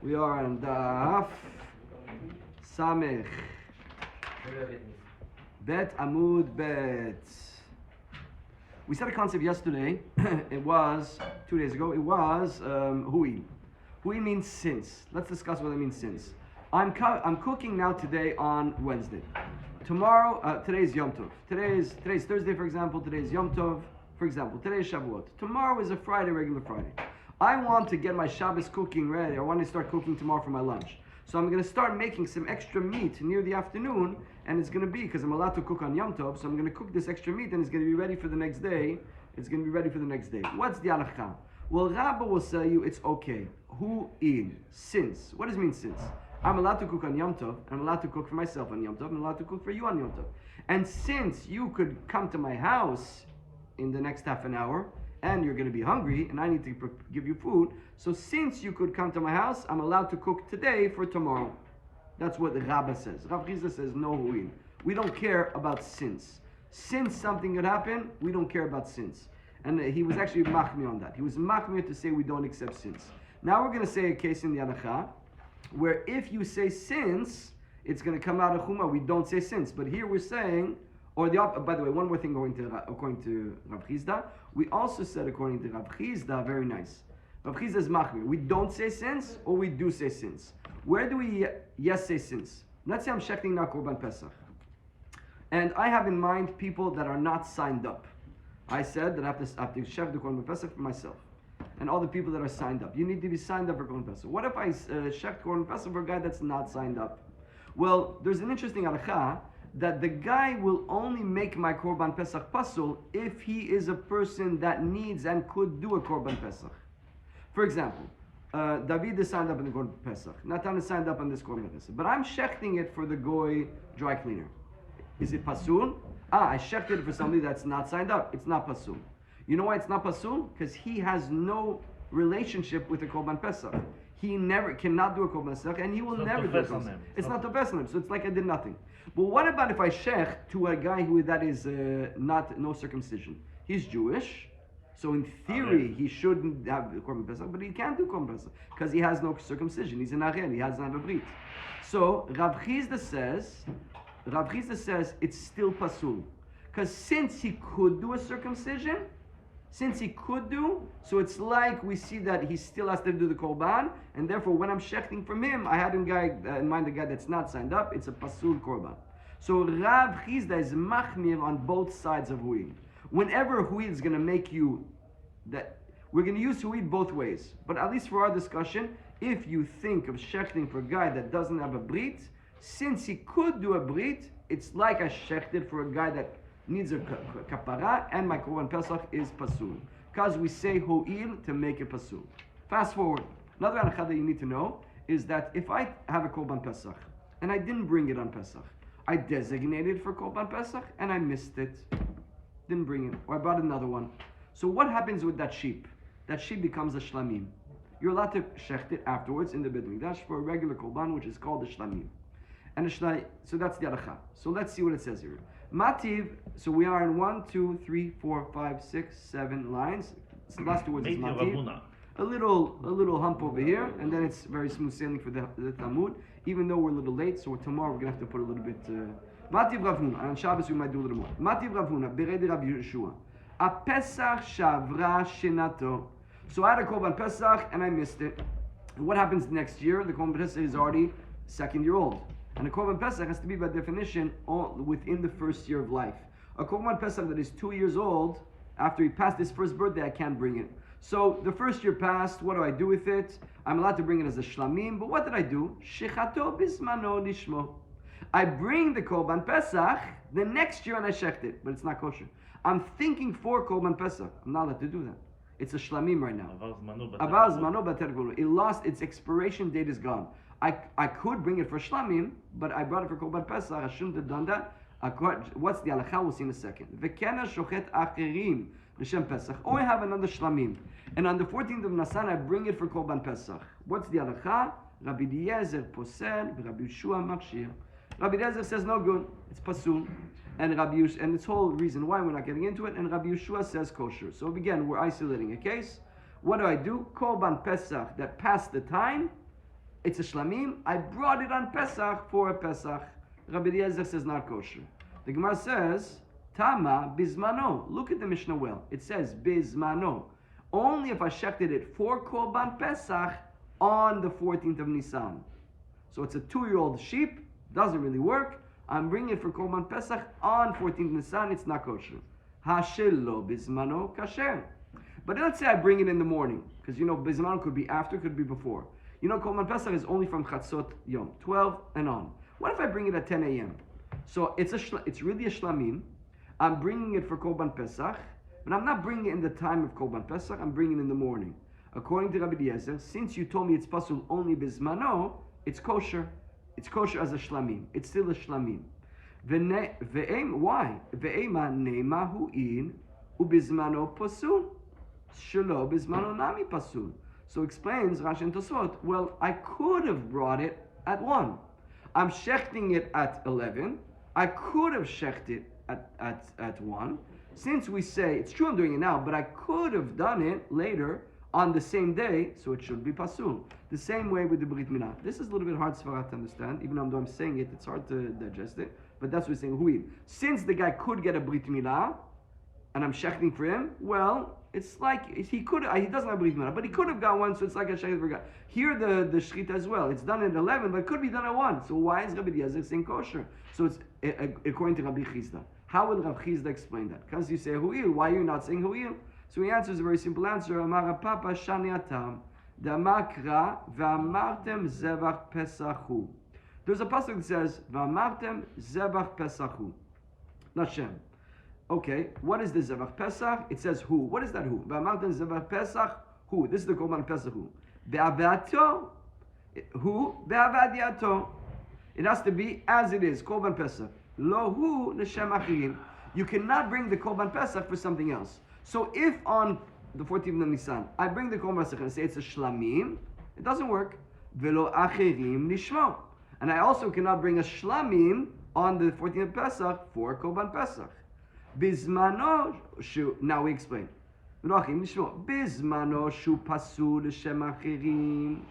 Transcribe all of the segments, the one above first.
We are on Daf Samech Bet Amoud Bet. We said a concept yesterday. It was 2 days ago. It was hui. Hui means since. Let's discuss what it means since. I'm cooking now today on Wednesday. Tomorrow, today's Yom Tov. Today's Thursday, for example. Today's Yom Tov. For example, today's Shavuot. Tomorrow is a Friday, regular Friday. I want to get my Shabbos cooking ready. I want to start cooking tomorrow for my lunch. So I'm going to start making some extra meat near the afternoon, and it's going to be, because I'm allowed to cook on Yom Tov, so I'm going to cook this extra meat, and it's going to be ready for the next day. It's going to be ready for the next day. What's the halakha? Well, Rabba will tell you it's okay. Hu in, since. What does it mean since? I'm allowed to cook on Yom Tov, and I'm allowed to cook for myself on Yom Tov, and I'm allowed to cook for you on Yom Tov. And since you could come to my house in the next half an hour, and you're going to be hungry, and I need to give you food, so since you could come to my house, I'm allowed to cook today for tomorrow. That's what the Rabba says. Rav Chizda says, no huin. We don't care about since. Since something could happen, we don't care about since. And he was actually machmir on that. He was machmir to say we don't accept since. Now we're going to say a case in the Halakha, where if you say since, it's going to come out of Chuma. We don't say since. But here we're saying, or by the way, one more thing according to Rav Chizda. We also said according to Rav Chizda, very nice. Rav Chizda is machmir. We don't say since, or we do say since. Where do we yes say since? Let's say I'm shechting now Korban Pesach, and I have in mind people that are not signed up. I said that I have to shech the Korban Pesach for myself, and all the people that are signed up. You need to be signed up for Korban Pesach. What if I shech Korban Pesach for a guy that's not signed up? Well, there's an interesting halakha that the guy will only make my Korban Pesach pasul if he is a person that needs and could do a Korban Pesach. For example, David is signed up in the Korban Pesach. Natan is signed up on this Korban Pesach. But I'm shechting it for the goy dry cleaner. Is it pasul? I shechted it for somebody that's not signed up. It's not pasul. You know why it's not pasul? Because he has no relationship with the Korban Pesach. He cannot do a Korban Pesach, and he will never do a Korban Pesach. It's not the best on him, so it's like I did nothing. But what about if I shech to a guy that is no circumcision? He's Jewish, so in theory he shouldn't have Korban Pesach, but he can't do Korban Pesach because he has no circumcision. He's an Arel, he doesn't have a brit. So Rav Chizda says it's still pasul, because since he could do a circumcision, so it's like we see that he still has to do the korban, and therefore when I'm shechting from him, I had in mind the guy that's not signed up. It's a pasul korban. So Rav Chizda is machmir on both sides of huid. Whenever huid is going to make you that, we're going to use huid both ways. But at least for our discussion, if you think of shechting for a guy that doesn't have a brit, since he could do a brit, it's like I shechted for a guy that needs a kapara, and my Korban Pesach is pasul. Because we say ho'il to make it pasul. Fast forward. Another halakha that you need to know is that if I have a Korban Pesach, and I didn't bring it on Pesach, I designated for Korban Pesach, and I missed it. Didn't bring it. Or I brought another one. So what happens with that sheep? That sheep becomes a shlamim. You're allowed to shecht it afterwards in the Beit Mikdash for a regular Korban, which is called a shlamim. And so that's the halakha. So let's see what it says here. Mativ, so we are in 1, 2, 3, 4, 5, 6, 7 lines. The last two words is mativ. A little hump over here, and then it's very smooth sailing for the Amoud, even though we're a little late, so tomorrow we're going to have to put a little bit... Mativ Rav Huna, on Shabbos we might do a little more. Mativ Rav Huna, Beredi Rav Yeshua. A Pesach Shavra Shenato. So I had a Korban Pesach, and I missed it. And what happens next year? The Korban Pesach is already 2nd year old. And a Korban Pesach has to be, by definition, within the first year of life. A Korban Pesach that is 2 years old, after he passed his first birthday, I can't bring it. So the first year passed, what do I do with it? I'm allowed to bring it as a shlamim, but what did I do? Shechato bismano nishmo. I bring the Korban Pesach the next year and I shecht it, but it's not kosher. I'm thinking for Korban Pesach. I'm not allowed to do that. It's a shlamim right now. Avar zmano bater gvulu. It lost, its expiration date is gone. I could bring it for shlamim, but I brought it for Korban Pesach. I shouldn't have done that. What's the halakha? We'll see in a second. V'kena shochet acherim l'shem Pesach. Or I have another shlamim, and on the 14th of Nisan I bring it for Korban Pesach. What's the halakha? Rabbi Eliezer posel, Rabbi Yeshua machshir. Rabbi Eliezer says no good. It's pasul, and and its whole reason why we're not getting into it. And Rabbi Yeshua says kosher. So again, we're isolating a case. What do? Korban Pesach that passed the time. it's a shlamim. I brought it on Pesach for a Pesach. Rabbi Eliezer says not kosher. The Gemara says, Tama bizmano. Look at the Mishnah well. It says bizmano. Only if I shechted it for Korban Pesach on the 14th of Nisan. So it's a 2-year-old sheep. Doesn't really work. I'm bringing it for Korban Pesach on 14th Nisan. It's not kosher. Hashelo bizmano kasher. But let's say I bring it in the morning. Because bizmano could be after, could be before. Korban Pesach is only from Chatzot Yom, 12 and on. What if I bring it at 10 a.m.? So it's really a shlamim. I'm bringing it for Korban Pesach, but I'm not bringing it in the time of Korban Pesach. I'm bringing it in the morning. According to Rabbi Eliezer, since you told me it's pasul only bizmano, it's kosher. It's kosher as a shlamim. It's still a shlamim. Why? Ve'ema neima hu'in ubizmano pasul. Shelo bizmano nami pasul. So explains Rashi and Tosfot, well, I could have brought it at 1. I'm shechting it at 11. I could have shechted at 1. Since we say, it's true I'm doing it now, but I could have done it later on the same day, so it should be pasul. The same way with the Brit Milah. This is a little bit hard Sfarat to understand, even though I'm saying it, it's hard to digest it, but that's what we're saying, huil. Since the guy could get a Brit Milah, and I'm shechting for him, well, it's like, he doesn't have Brit Milah, but he could have got one, so it's like a shechit for a guy. Here the shechita as well, it's done at 11, but it could be done at 1. So why is Rabbi Eliezer saying kosher? So it's according to Rabbi Chizda. How will Rabbi Chizda explain that? Because you say huil, why are you not saying huil? So he answers a very simple answer. Amar Papa Shani Atam, Damakra V'amartem Zevach Pesachu. There's a pasuk that says V'amartem Zevach Pesachu. Not Shem. Okay, what is the Zevach Pesach? It says who. What is that who? V'amartem Zevach Pesach who. This is the Korban Pesach who. Be'avato who. Be'avadiato. It has to be as it is. Korban Pesach. Lo hu l'shem achirim. You cannot bring the Korban Pesach for something else. So if on the 14th of Nisan I bring the Korban Pesach and I say it's a shlamim, it doesn't work. Velo achirim nishmo. And I also cannot bring a shlamim on the 14th of Pesach for Korban Pesach. Bizmano shu. Now we explain. Velo achirim nishmo. Bizmano shu pasul l'shem achirim.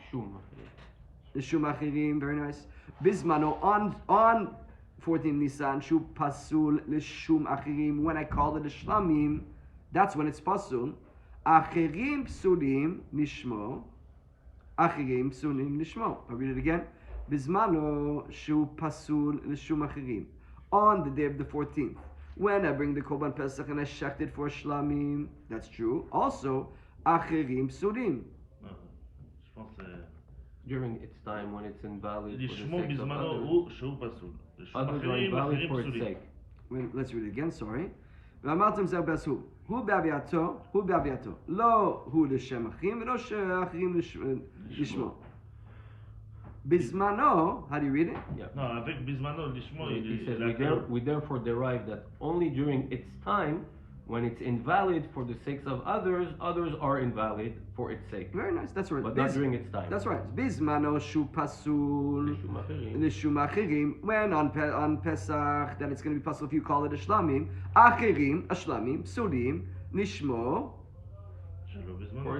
L'shum achirim. Very nice. Bizmano on 14 Nisan shu pasul l'shum achirim. When I call it a shlamim, that's when it's pasul. Achirim psulim nishmo. Achirim psulim nishmo. I'll read it again. Bizmano shu pasul l'shum achirim. On the day of the 14th, when I bring the Korban Pesach and I shecht it for shlamim, that's true. Also, achirim psulim. During its time when it's invalid for the לשמו sake of בזמנו שהוא פסול. others are invalid for its sake. Let's read it again, sorry. ואמרתם זה בסו, הוא באביאתו, לא הוא לשם אחרים ולא שאחרים לשמו. בזמנו, how do you read it? Yeah. No, avec בזמנו לשמו. He says we therefore derive that only during its time, when it's invalid for the sakes of others, others are invalid for its sake. Very nice, that's right. But not during its time. That's right. בזמנו שהוא פסול לשום אחרים. When on Pesach, then it's going to be pasul if you call it a shlamim. אחרים, השלמים, פסולים, לשמו,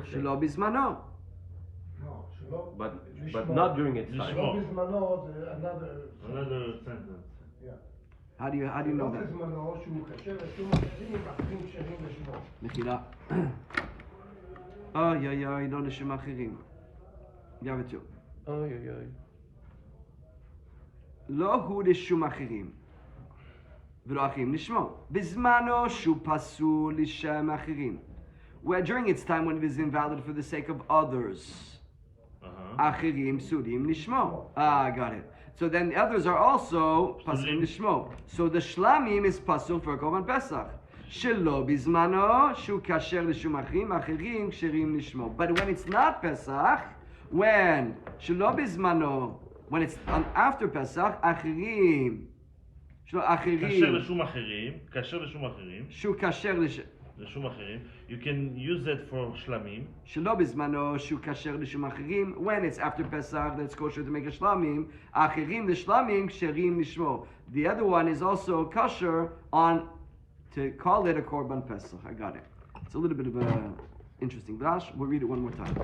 שלא בזמנו. But not during its time. Another sentence. Yeah. How do you know that? מחילה. אוי, לא לשום אחרים. גם את שוב. לא הוא לשום אחרים. ולא אחרים לשמו. בזמנו שהוא פסול לשם אחרים. Where during its time when it is invalid for the sake of others. Achirim psulim nishmo. Got it. So then the others are also pasul nishmo. So the shlamim is pasul for Korban Pesach. Shelo bizmano shu kasher l'shum achrim achirim ksherim nishmo. But when it's not Pesach, when shelo bizmano, when it's after Pesach, achirim. Shelo achirim. כאשר לשום אחרים. Shu kasher l'shum. לשום אחרים. You can use that for shlamim. שלא בזמנו שהוא כשר לשום אחרים, when it's after Pesach, that's kosher to make a shlamim, אחרים לשלמים כשרים לשמו. The other one is also kosher on, to call it a korban Pesach. I got it. It's a little bit of a Interesting drash. We'll read it one more time.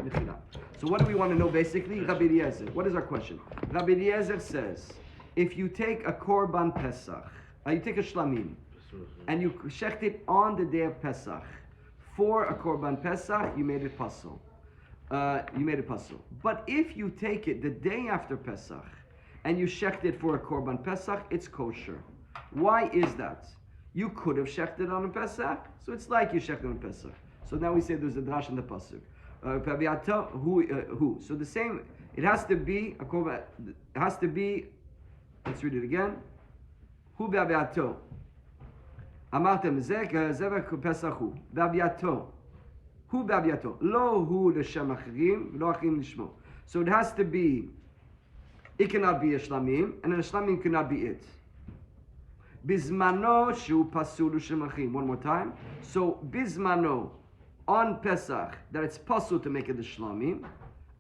So what do we want to know basically? Rabbi Eliezer. What is our question? Rabbi Eliezer says, if you take a korban Pesach, you take a shlamim, and you shecht it on the day of Pesach, for a korban Pesach, you made it pasul. But if you take it the day after Pesach, and you shecht it for a korban Pesach, it's kosher. Why is that? You could have shechted on a Pesach, so it's like you shechted on a Pesach. So now we say there's a drash in the pasuk. Who? So the same. It has to be a korban. It has to be. Let's read it again. Hu be'aviato. Amartem zek zevach pesachu be'aviato. Hu be'aviato. Lo hu l'shem achirim, lo achim lishmo. So it has to be. It cannot be a shlamim, and a shlamim cannot be it. Bizmano shu pasul l'shem achim. One more time. So bizmano. On Pesach, that it's possible to make it the shlamim,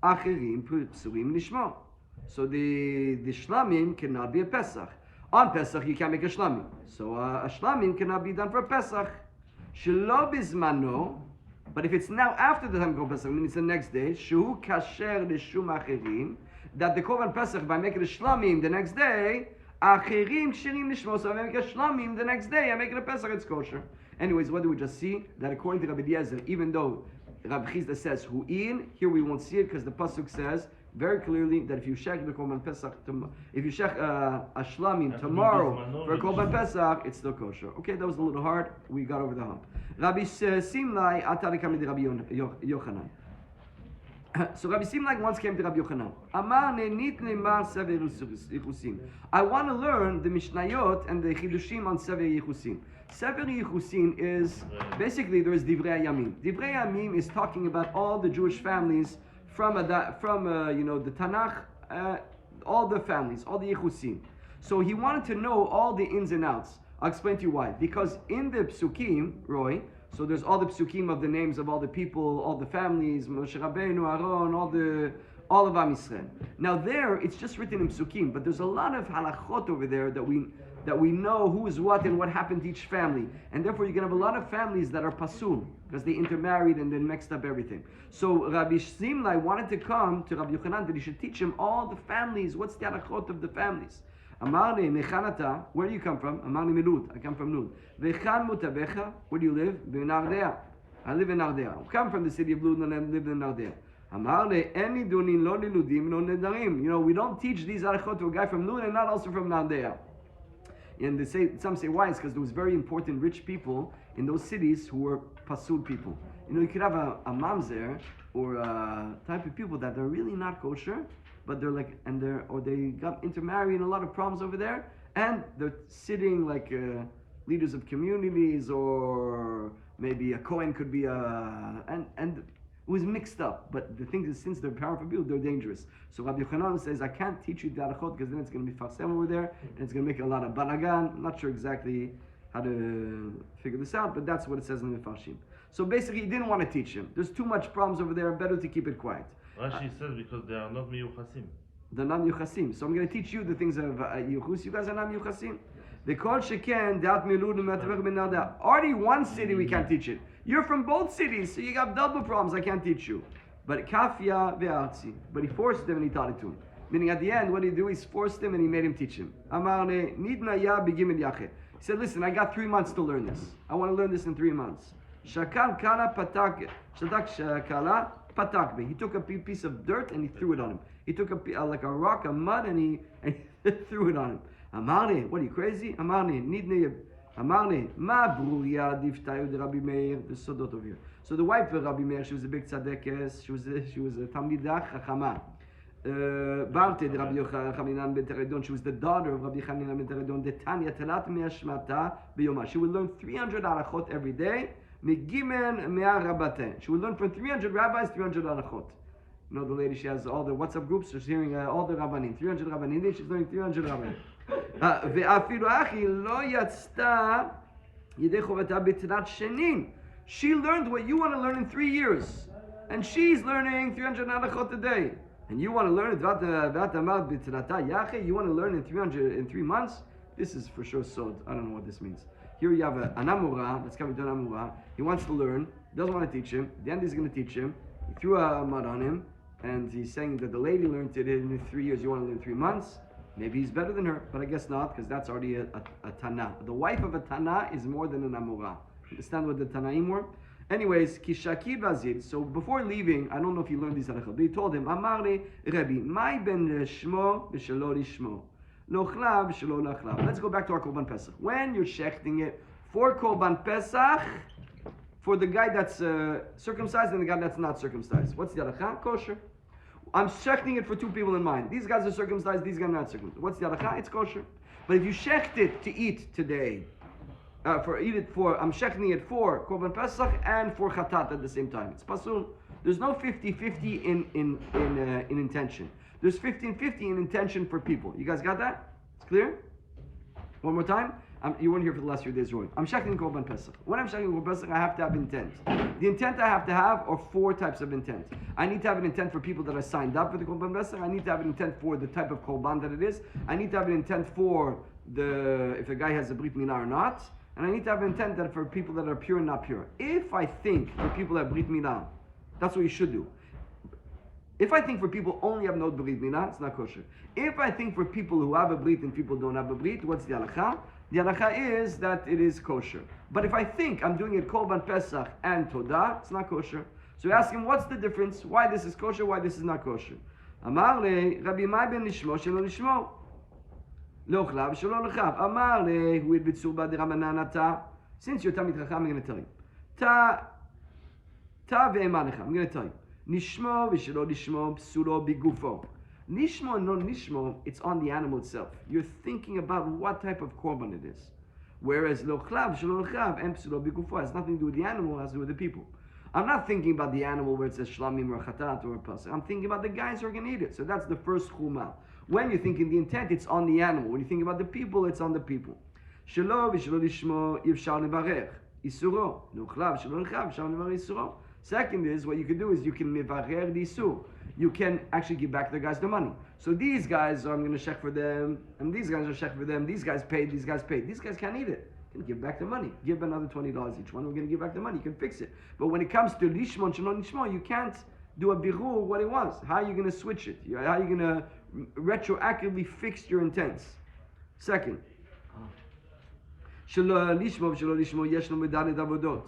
achirim psurim nishmo. So the shlamim cannot be a Pesach. On Pesach, you can't make a shlamim. So a shlamim cannot be done for Pesach. Shelo bizmano, but if it's now after the time of Pesach, I mean it's the next day, shu kasher lishum achirim, that the korban Pesach, by making a shlamim the next day, achirim kshirim nishmo, so if I make a shlamim the next day, I make it a Pesach, it's kosher. Anyways, what do we just see? That according to Rabbi Eliezer, even though Rabbi Chizda says hu'in, here we won't see it because the pasuk says very clearly that if you shech the korban pesach, if you shech a shlamim tomorrow for a korban pesach, it's still kosher. Okay, that was a little hard. We got over the hump. Rabbi Simlai atarikami Rabbi Yochanan. So Rabbi Simlai once came to Rabbi Yochanan. I want to learn the Mishnayot and the Chidushim on Sever Yichusim. Sever Yichusim is basically there is Divrei Yamim. Divrei Yamim is talking about all the Jewish families from the Tanakh, all the families, all the Yichusim. So he wanted to know all the ins and outs. I'll explain to you why. Because in the Psukim, Roy, so there's all the psukim of the names of all the people, all the families, Moshe Rabbeinu, Aaron, all of Am Yisrael. Now there, it's just written in psukim, but there's a lot of halachot over there that we know who is what and what happened to each family, and therefore you can have a lot of families that are pasul because they intermarried and then mixed up everything. So Rabbi Simlai wanted to come to Rabbi Yochanan that he should teach him all the families. What's the halachot of the families? Amarni mechanata, where do you come from? Amarni milud, I come from Lud. Vechan mutabecha, where do you live? B'Nardea, I live in Nardea. I come from the city of Lud and I live in Nardea. Amarni eni dunin lo niludim lo nedarim. You know, we don't teach these halachot to a guy from Lud and not also from Nardea. And some say why? It's because there was very important rich people in those cities who were pasul people. You know, you could have a mamzer or a type of people that they're really not kosher, but they're like, they got intermarried and a lot of problems over there, and they're sitting like leaders of communities, or maybe a Kohen could be and it was mixed up. But the thing is, since they're powerful people, they're dangerous. So Rabbi Yochanan says, I can't teach you the halachot because then it's going to be farsem over there, and it's going to make a lot of balagan. I'm not sure exactly how to figure this out, but that's what it says in the Mefarshim. So basically, he didn't want to teach him. There's too much problems over there, better to keep it quiet. Rashi says because they are not miyuchasim. They're not miyuchasim. So I'm going to teach you the things of yuchus. You guys are not miyuchasim. The kol sheken dat milud u'matavech ben Nardea. Already one city we can't teach it. You're from both cities, so you got double problems. I can't teach you. But kafya ve'artzi. But he forced him and he taught it to him. Meaning at the end, what did he do? He forced him and he made him teach him. Amarne nidna ya b'gimel yachet. He said, listen, I got 3 months to learn this. I want to learn this in 3 months. Shakal kala patak. Shadak shakala. Patakbe. He took a piece of dirt and he threw it on him. He took like a rock, a mud, and he threw it on him. Amarne, what are you crazy? Amarne, nidne. Amarne, ma bruria diftayu de Rabbi Meir. The sodot over here. So the wife of Rabbi Meir, she was a big tzadekes. She was a talmidah chachama. Barte de Rabbi Yochanan ben Teredon. She was the daughter of Rabbi Yochanan ben Teredon. De Tanya telat me'ashmata b'yoma. She would learn 300 halachot every day. Megimen mea rabate. She would learn from 300 rabbis, 300 halachot. You know, the lady, she has all the WhatsApp groups, she's hearing all the rabbanim, 300 rabbanim, she's learning 300 rabbanim. Ve'afilu achi lo yatzta yedei chovata b'tnat shenin. She learned what you want to learn in 3 years. And she's learning 300 halachot a day. And you want to learn it, v'atamad b'tnata yachi, you want to learn in 3 months? This is for sure sod. I don't know what this means. Here you have an Amura, that's coming to an Amura. He wants to learn Doesn't want to teach him. At the end, he's going to teach him. He threw a mud on him, and he's saying that the lady learned it in 3 years. You want to learn 3 months? Maybe he's better than her, but I guess not, because that's already a Tana. The wife of a Tana is more than an Amora. Understand what the Tanaim were? Anyways, Kishaki Vazid. So before leaving, I don't know if he learned these halachot, but he told him, Amar le Rabbi, Mai ben shmo v'shelo lishmo, lo chlav v'shelo lachlav. Let's go back to our Korban Pesach. When you're shechting it for Korban Pesach, for the guy that's circumcised and the guy that's not circumcised, what's the halacha? Kosher. I'm shechting it for 2 people in mind. These guys are circumcised, these guys are not circumcised. What's the halacha? It's kosher. But if you shecht it to eat today, I'm shechting it for Korban Pesach and for Chatat at the same time. It's pasul. There's no 50-50 in intention. There's 15-50 in intention for people. You guys got that? It's clear? One more time. You weren't here for the last few days, Roy. I'm shechting Korban Pesach. When I'm shechting Korban Pesach, I have to have intent. The intent I have to have are 4 types of intent. I need to have an intent for people that are signed up for the Korban Pesach. I need to have an intent for the type of Korban that it is. I need to have an intent for if the guy has a Brit Milah or not. And I need to have an intent that for people that are pure and not pure. If I think for people that have Brit Milah, that's what you should do. If I think for people only have no Brit Milah, it's not kosher. If I think for people who have a Brit and people don't have a Brit, what's the halacha? The halacha is that it is kosher. But if I think I'm doing it Korban Pesach and Todah, it's not kosher. So we ask him, what's the difference? Why this is kosher, why this is not kosher? Amar le, Rabbi Mai ben lishmo shelo lishmo. Lo chlav shelo lechav. Amar le, hu idbitzur b'dirabanan ata. Since you're Talmid Chacham, I'm going to tell you. Ta ve'emalecha. I'm going to tell you. Nishmo v'shelo lishmo psulo bigufo. Nishmo and non-nishmo, it's on the animal itself. You're thinking about what type of korban it is. Whereas lo chlav, shelo lechav, and psulo bigufo has nothing to do with the animal, it has to do with the people. I'm not thinking about the animal where it says shlamim or chatat or pasuk. I'm thinking about the guys who are going to eat it. So that's the first chuma. When you're thinking the intent, it's on the animal. When you think about the people, it's on the people. Shelo v'shelo lishmo yivshar levarech isuro. Lo chlav, shelo lechav, yivshar levarech isuro. Second is, what you can do is you can mevarer the isur. You can actually give back the guys the money. So these guys, I'm going to check for them, and these guys are check for them. These guys paid, these guys paid. These guys can't eat it. You can give back the money. Give another $20 each one. We're going to give back the money. You can fix it. But when it comes to lishmon, shalom lishmon, you can't do a birur what it was. How are you going to switch it? How are you going to retroactively fix your intents? Second, shalom lishmo, shalom lishmo, yeshno medalet avodot.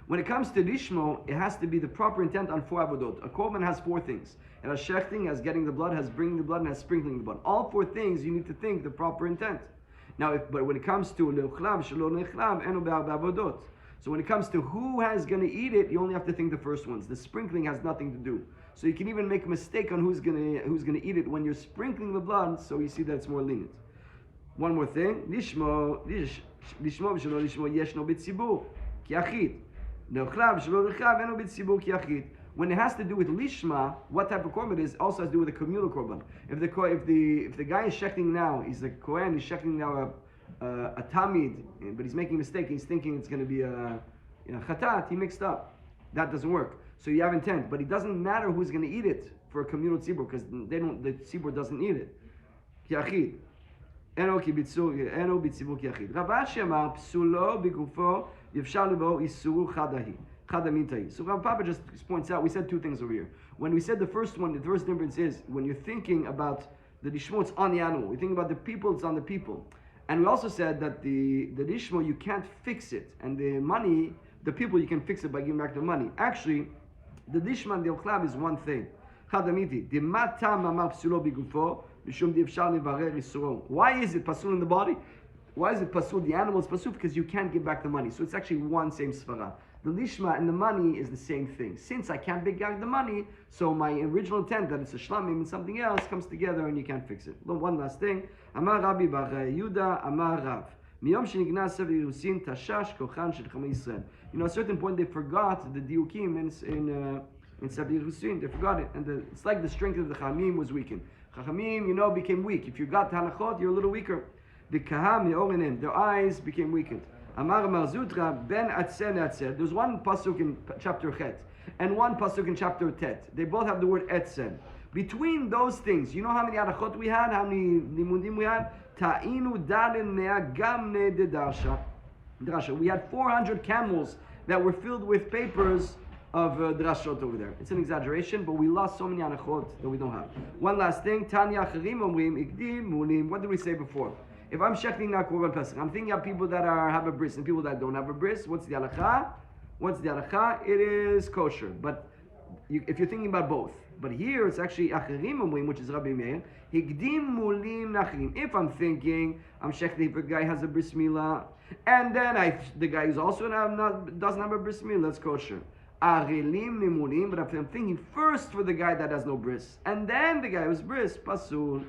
When it comes to lishmo, it has to be the proper intent on 4 avodot. A korban has 4 things. It has shechting, has getting the blood, has bringing the blood, and has sprinkling the blood. All 4 things you need to think the proper intent. Now, but when it comes to le'ochlav, shelo le'ochlav, eno be'arba avodot. So when it comes to who is going to eat it, you only have to think the first ones. The sprinkling has nothing to do. So you can even make a mistake on who's going to eat it when you're sprinkling the blood. So you see that it's more lenient. One more thing, lishmo v'shelo lishmo yeshno b'tzibur ki achid. Le'ochlav, shelo le'ochlav, eno b'tzibur ki achid. When it has to do with lishma, what type of korban it is, also has to do with a communal korban. If the guy is shechting now, he's a kohen, he's shechting now a tamid, but he's making a mistake. He's thinking it's going to be a chatat. He mixed up. That doesn't work. So you have intent, but it doesn't matter who's going to eat it for a communal tzibur because the tzibur doesn't eat it. Kiachid. Eno b'tzibur kiachid. Rav Ashi amar psulo b'gufo yivshar levo isuru chadahi. So Rav Papa just points out, we said 2 things over here. When we said the first one, the first difference is when you're thinking about the lishmo, it's on the animal. We think about the people, it's on the people. And we also said that the lishmo, you can't fix it. And the money, the people, you can fix it by giving back the money. Actually, the lishma and the ochlav is one thing. Why is it pasul in the body? Why is it pasul? The animal is pasul because you can't give back the money. So it's actually one same svara. The lishma and the money is the same thing. Since I can't give back the money, so my original intent that it's a shlamim and something else comes together and you can't fix it. One last thing. Amar Rabbi Bar Yehuda Amar Rav. Miyom shenignaz sefer Yerusin tashash kochan shel Chama Yisrael. At a certain point they forgot the diukim in sefer Yerusin. They forgot it, and it's like the strength of the Chachamim was weakened. Chachamim, became weak. If you got halachot, you're a little weaker. The kaham me'orinim, their eyes became weakened. Amar Marzutra ben atzer atzer. There's one pasuk in chapter Chet and one pasuk in chapter Tet. They both have the word etzer. Between those things, you know how many arachot we had? How many limudim we had? Ta'inu dalen mea gamne de darsha. We had 400 camels that were filled with papers of drashot over there. It's an exaggeration, but we lost so many anachot that we don't have. One last thing, Tanya Acharim Omrim Ikdim Mulim. What did we say before? If I'm shechting now Korban Pesach, I'm thinking of people that have a bris and people that don't have a bris. What's the halacha? It is kosher. But if you're thinking about both. But here it's actually Acharim Omrim, which is Rabbi Meir. Higdim Mulim Nachrim. If I'm thinking, I'm shechting if a guy has a bris milah, and then the guy who's also doesn't have a bris milah, that's kosher. Arelim Nimulim. But if I'm thinking first for the guy that has no bris, and then the guy who's bris, pasul.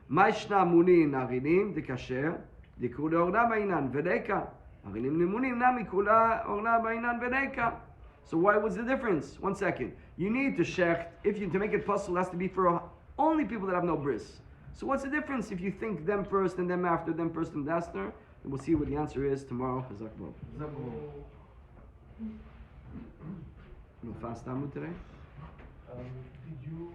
Maishna Munin Arelim, the kasher, the Kula Orna Bainan, Vedeka. Arelim Nimulim, Nami Kula Orna Bainan, Vedeka. So why was the difference? 1 second. You need to shecht, to make it pasul, has to be for only people that have no bris. So what's the difference if you think them first and them after, them first and after? And we'll see what the answer is tomorrow. Fast Amoud today? Did you